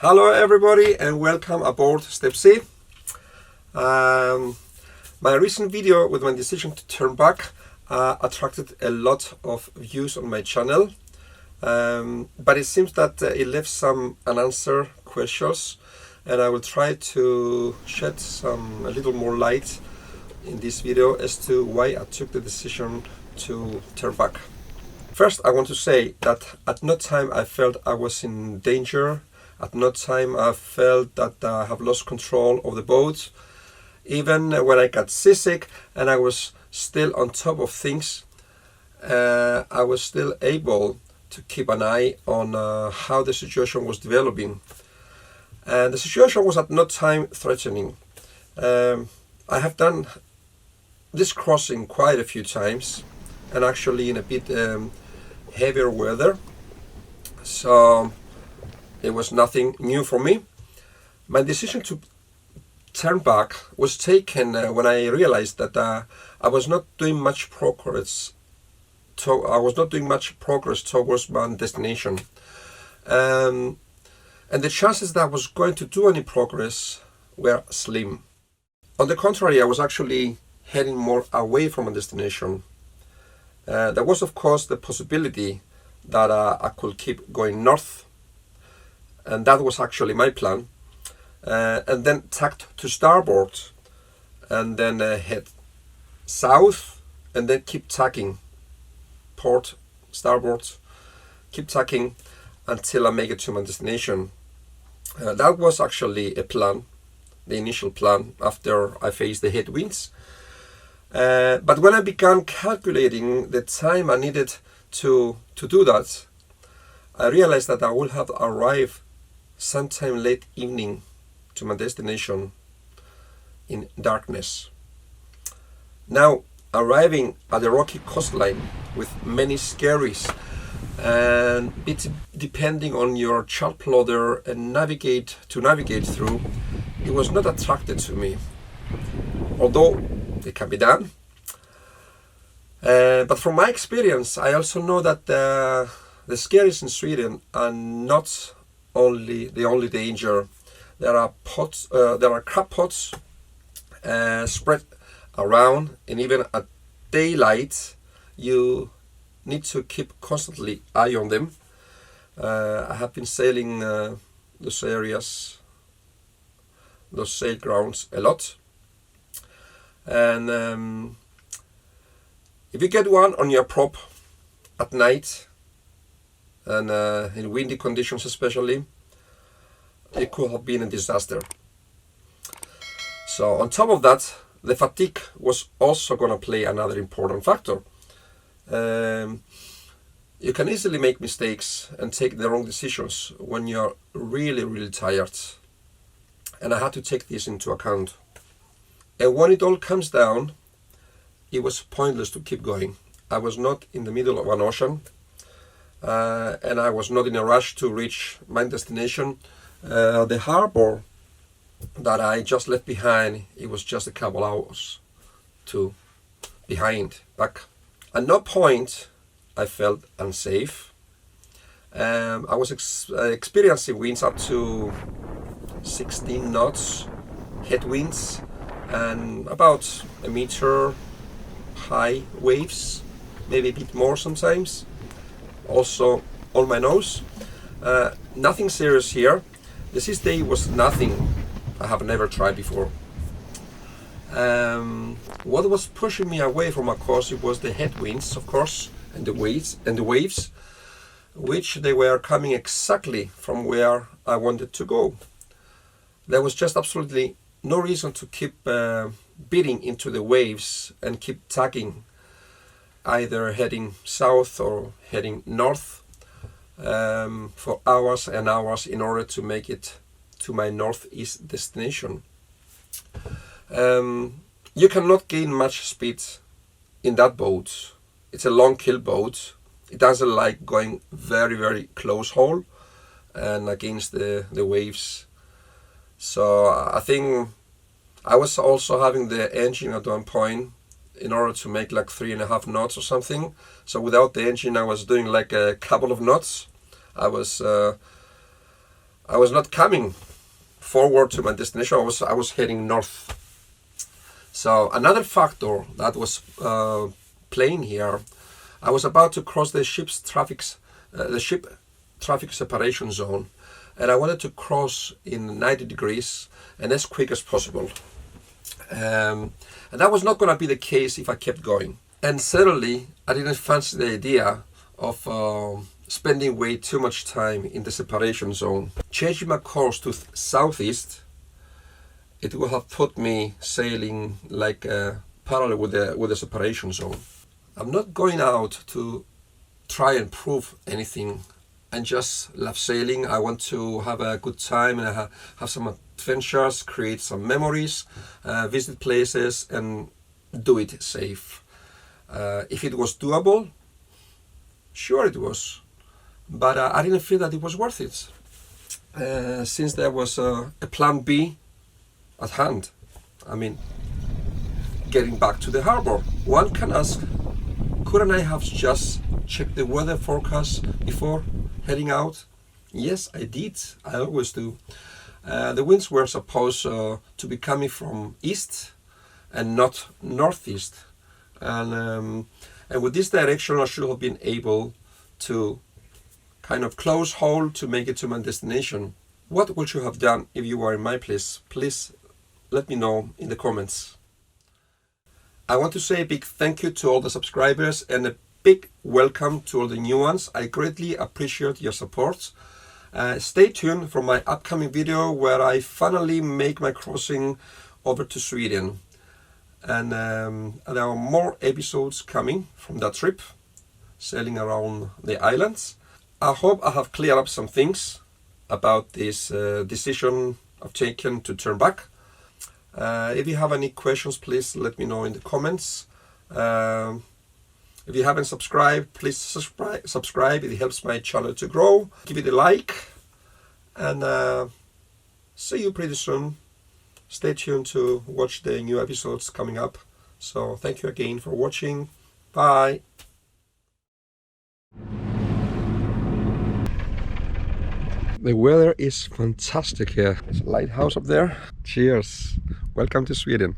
Hello everybody and welcome aboard Step C. My recent video with my decision to turn back attracted a lot of views on my channel, but it seems that it left some unanswered questions, and I will try to shed a little more light in this video as to why I took the decision to turn back. First, I want to say that at no time I felt I was in danger. At no time I felt that I have lost control of the boat. Even when I got seasick and I was still on top of things, I was still able to keep an eye on how the situation was developing. And the situation was at no time threatening. I have done this crossing quite a few times, and actually in a bit heavier weather. So it was nothing new for me. My decision to turn back was taken when I realized that I was not doing much progress. Towards my destination, and the chances that I was going to do any progress were slim. On the contrary, I was actually heading more away from my destination. There was, of course, the possibility that I could keep going north. And that was actually my plan, and then tack to starboard, and then head south, and then keep tacking, port, starboard, keep tacking until I make it to my destination. That was actually a plan, the initial plan, after I faced the headwinds. But when I began calculating the time I needed to do that, I realized that I would have arrived sometime late evening to my destination in darkness. Now, arriving at the rocky coastline with many skerries, and depending on your chart plotter and navigate through, it was not attracted to me, although it can be done. But from my experience, I also know that the skerries in Sweden are not the only danger. There are crab pots spread around, and even at daylight you need to keep constantly eye on them. I have been sailing those areas, those sail grounds a lot, and if you get one on your prop at night, and in windy conditions especially, it could have been a disaster. So on top of that, the fatigue was also going to play another important factor. You can easily make mistakes and take the wrong decisions when you're really tired, and I had to take this into account. And when it all comes down, it was pointless to keep going. I was not in the middle of an ocean, and I was not in a rush to reach my destination. The harbor that I just left behind, it was just a couple hours back. At no point I felt unsafe. I was experiencing winds up to 16 knots, headwinds, and about a meter high waves, maybe a bit more sometimes. Also on my nose. Nothing serious here. The sea day was nothing I have never tried before. What was pushing me away from my course, it was the headwinds, of course, and the waves, which they were coming exactly from where I wanted to go. There was just absolutely no reason to keep beating into the waves and keep tacking, either heading south or heading north, for hours and hours in order to make it to my northeast destination. You cannot gain much speed in that boat. It's a long kill boat. It doesn't like going very close haul and against the waves. So I think I was also having the engine at one point in order to make like 3.5 knots or something. So without the engine I was doing like a couple of knots. I was I was not coming forward to my destination. I was heading north. So another factor that was playing here, I was about to cross the ship traffic separation zone, and I wanted to cross in 90 degrees and as quick as possible. And that was not going to be the case if I kept going. And certainly, I didn't fancy the idea of spending way too much time in the separation zone. Changing my course to southeast, it would have put me sailing like parallel with the separation zone. I'm not going out to try and prove anything. I just love sailing. I want to have a good time and have some adventures, create some memories, visit places, and do it safe. If it was doable, sure it was, but I didn't feel that it was worth it, since there was a plan B at hand. I mean, getting back to the harbor. One can ask, couldn't I have just checked the weather forecast before heading out? Yes, I did. I always do. The winds were supposed to be coming from east and not northeast. And with this direction, I should have been able to kind of close hole to make it to my destination. What would you have done if you were in my place? Please let me know in the comments. I want to say a big thank you to all the subscribers and a big welcome to all the new ones. I greatly appreciate your support. Stay tuned for my upcoming video where I finally make my crossing over to Sweden. And there are more episodes coming from that trip, sailing around the islands. I hope I have cleared up some things about this decision I've taken to turn back. If you have any questions, please let me know in the comments. If you haven't subscribed, please subscribe. It helps my channel to grow. Give it a like, and see you pretty soon. Stay tuned to watch the new episodes coming up. So thank you again for watching. Bye. The weather is fantastic here. There's a lighthouse up there. Cheers. Welcome to Sweden.